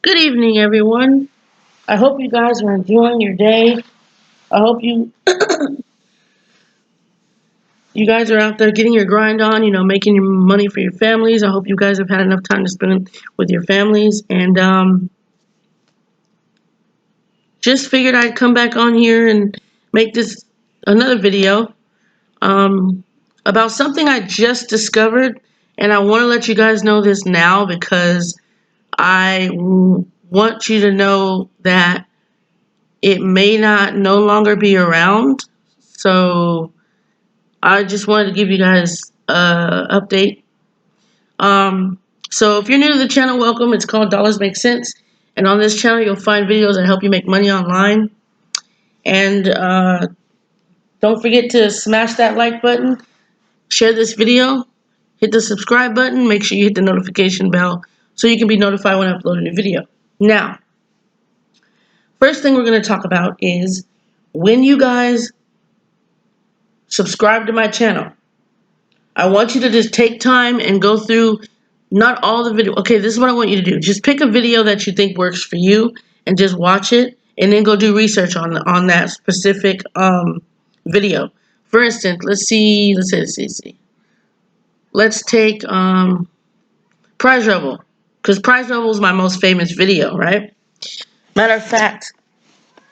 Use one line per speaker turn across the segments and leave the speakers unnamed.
Good evening, everyone. I hope you guys are enjoying your day. I hope you guys are out there getting your grind on, making your money for your families. I hope you guys have had enough time to spend with your families. And just figured I'd come back on here and make this another video about something I just discovered. And I want to let you guys know this now because I want you to know that it may not no longer be around. So I just wanted to give you guys an update. So if you're new to the channel, welcome. It's called Dollars Make Sense. And on this channel, you'll find videos that help you make money online. And don't forget to smash that like button, share this video, hit the subscribe button, make sure you hit the notification bell so you can be notified when I upload a new video. Now, first thing we're going to talk about is when you guys subscribe to my channel, I want you to just take time and go through not all the video. Okay, this is what I want you to do. Just pick a video that you think works for you and just watch it and then go do research on that specific video. For instance, let's take Prize Rebel, because Prize Rebel is my most famous video, right? Matter of fact,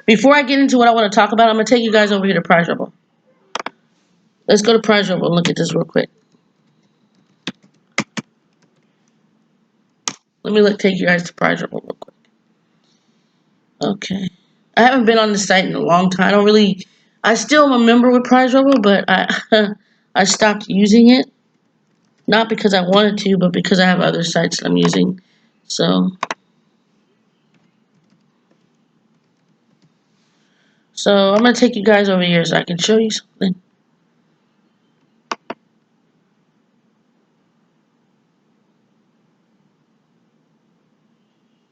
before I get into what I want to talk about, I'm going to take you guys over here to Prize Rebel. Let's go to Prize Rebel and look at this real quick. Let me take you guys to Prize Rebel real quick. Okay. I haven't been on the site in a long time. I still am a member with Prize Rebel, but I stopped using it. Not because I wanted to, but because I have other sites that I'm using. So I'm going to take you guys over here so I can show you something.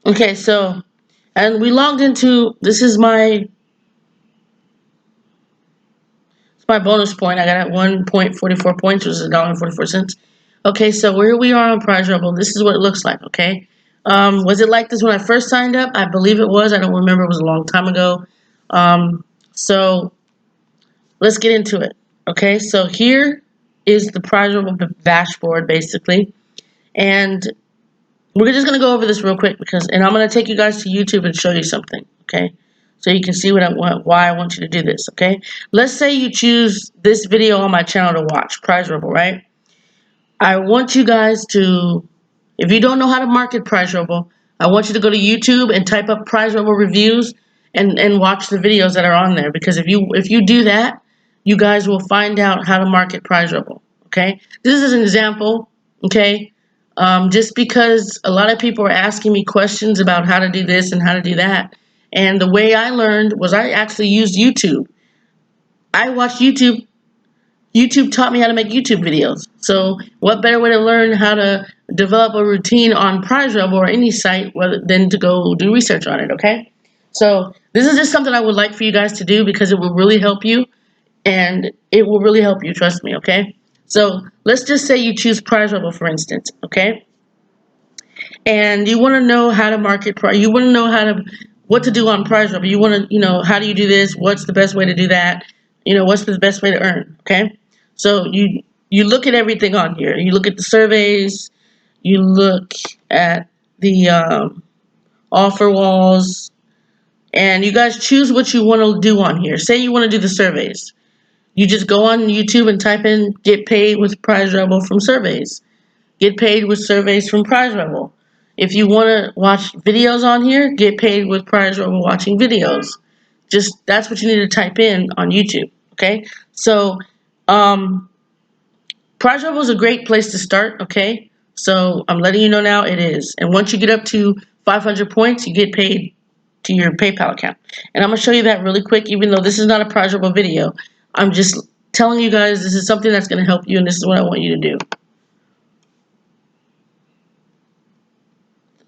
Okay, and we logged into, this is my bonus point. I got at 1.44 points, which is $1.44. Okay, so here we are on Prize Rebel. This is what it looks like, okay? Was it like this when I first signed up? I believe it was. I don't remember. It was a long time ago. So let's get into it. Okay, so here is the Prize Rebel dashboard, basically. And we're just going to go over this real quick and I'm going to take you guys to YouTube and show you something, okay? So you can see why I want you to do this, okay? Let's say you choose this video on my channel to watch, Prize Rebel, right? I want you guys to, if you don't know how to market Prize Rebel, I want you to go to YouTube and type up Prize Rebel reviews and watch the videos that are on there. Because if you do that, you guys will find out how to market Prize Rebel, okay? This is an example, okay? Just because a lot of people are asking me questions about how to do this and how to do that. And the way I learned was I actually used YouTube. I watched YouTube. YouTube taught me how to make YouTube videos. So what better way to learn how to develop a routine on Prize Rebel or any site than to go do research on it, okay? So this is just something I would like for you guys to do because it will really help you. And it will really help you, trust me, okay? So let's just say you choose Prize Rebel, for instance, okay? And you want to know how to market, you want to know what to do on Prize Rebel. You want to, how do you do this? What's the best way to do that? What's the best way to earn, okay? So you look at everything on here. You look at the surveys. You look at the offer walls. And you guys choose what you want to do on here. Say you want to do the surveys. You just go on YouTube and type in get paid with Prize Rebel from surveys. Get paid with surveys from Prize Rebel. If you want to watch videos on here, get paid with Prize Rebel watching videos. Just that's what you need to type in on YouTube, okay? So Prize Rebel is a great place to start, okay? So I'm letting you know now it is. And once you get up to 500 points, you get paid to your PayPal account. And I'm going to show you that really quick, even though this is not a Prize Rebel video. I'm just telling you guys this is something that's going to help you, and this is what I want you to do.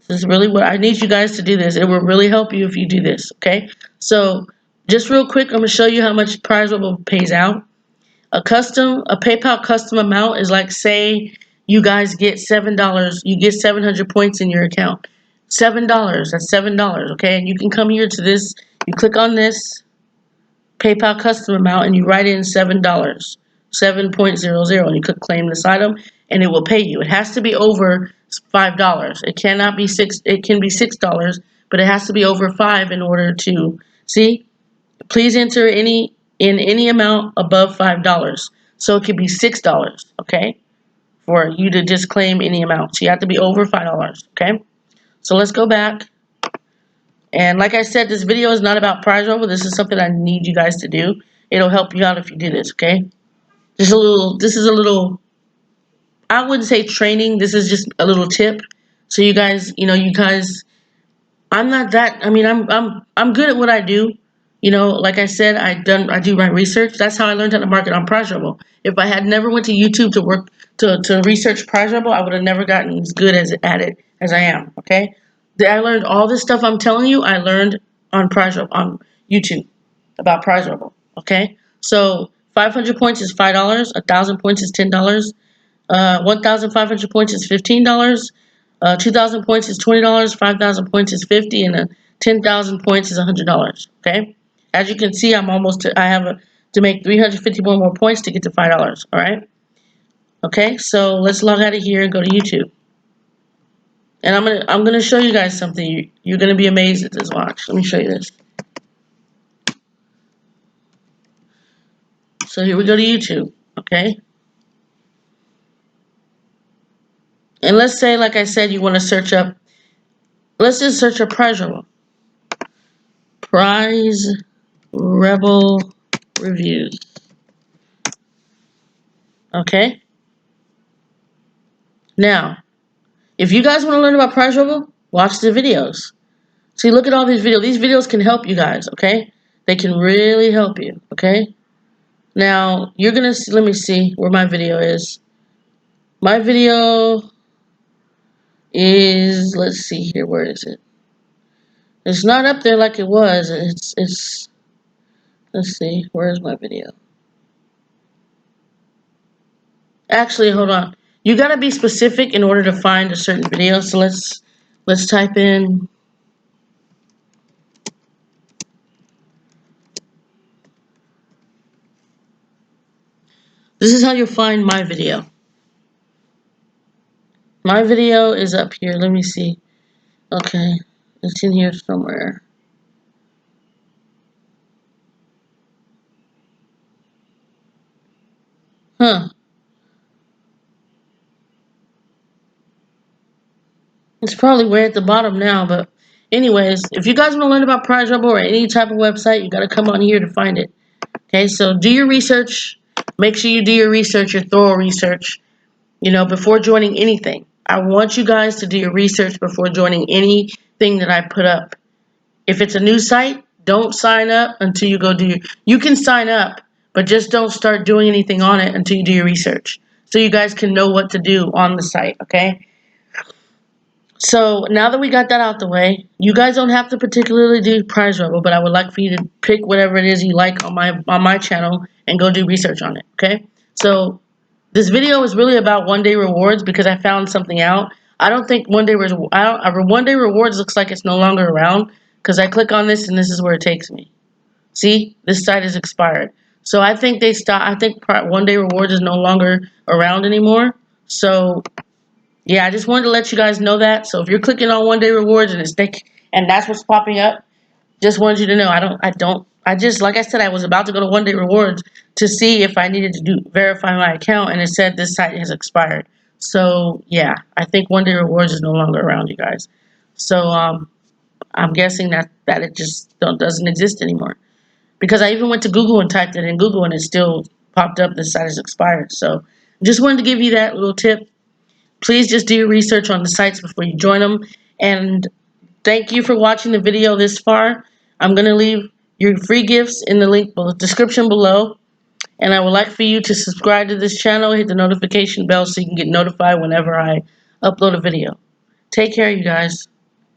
This is really what I need you guys to do this. It will really help you if you do this, okay? So just real quick, I'm going to show you how much Prize Rebel pays out. A PayPal custom amount is like, say you guys get $7, you get 700 points in your account. $7. That's $7. Okay, and you can come here to this. You click on this PayPal custom amount and you write in $7, 7.00, and you click claim this item, and it will pay you. It has to be over $5. It cannot be six. It can be $6, but it has to be over 5 in order to see. Please enter any amount above $5. So it could be $6. Okay, for you to just claim any amount. So you have to be over $5. Okay. So let's go back. And like I said, this video is not about prize roll. This is something I need you guys to do. It'll help you out if you do this, okay? This is a little, I wouldn't say training. This is just a little tip. So you guys, I'm not that, I'm good at what I do. Like I said, I do my research. That's how I learned how to market on Prize Rebel. If I had never went to YouTube to research Prize Rebel, I would have never gotten as good at it as I am, okay? I learned all this stuff I'm telling you, I learned on Prize Rebel, on YouTube, about Prize Rebel, okay? So 500 points is $5, 1,000 points is $10, 1,500 points is $15, 2,000 points is $20, 5,000 points is $50, and 10,000 points is $100, okay? As you can see, I have to make 351 more points to get to $5, all right? Okay, so let's log out of here and go to YouTube. And I'm gonna show you guys something. You're gonna be amazed at this. Watch. Let me show you this. So here we go to YouTube. Okay. And let's say, like I said, you want to search up. Let's just search up Prize Rebel. Prize Rebel reviews. Okay. Now, if you guys want to learn about Prize Rebel, watch the videos. See, look at all these videos. These videos can help you guys. Okay. They can really help you. Okay. Now, you're going to see, let me see where my video is. My video is, let's see here, where is it? It's not up there like it was. Let's see, where's my video? Actually, hold on. You got to be specific in order to find a certain video. So let's type in. This is how you'll find my video. My video is up here. Let me see. Okay, it's in here somewhere. Huh. It's probably way at the bottom now, but anyways, if you guys want to learn about Prize Rebel or any type of website, you got to come on here to find it. Okay, so do your research. Make sure you do your research, your thorough research, before joining anything. I want you guys to do your research before joining anything that I put up. If it's a new site, don't sign up until you go do you can sign up, but just don't start doing anything on it until you do your research. So you guys can know what to do on the site, okay? So now that we got that out the way, you guys don't have to particularly do Prize Rebel, but I would like for you to pick whatever it is you like on my channel and go do research on it, okay? So this video is really about one-day rewards because I found something out. I don't think one-day rewards looks like it's no longer around because I click on this and this is where it takes me. See, this site is expired. So I think they stopped. I think one-day rewards is no longer around anymore. So yeah, I just wanted to let you guys know that. So if you're clicking on one-day rewards and that's what's popping up, just wanted you to know like I said, I was about to go to one-day rewards to see if I needed to verify my account, and it said this site has expired. So yeah, I think one-day rewards is no longer around, you guys. So I'm guessing that it just doesn't exist anymore. Because I even went to Google and typed it in Google, and it still popped up this site has expired. So just wanted to give you that little tip. Please just do your research on the sites before you join them. And thank you for watching the video this far. I'm going to leave your free gifts in the description below. And I would like for you to subscribe to this channel, hit the notification bell so you can get notified whenever I upload a video. Take care, you guys.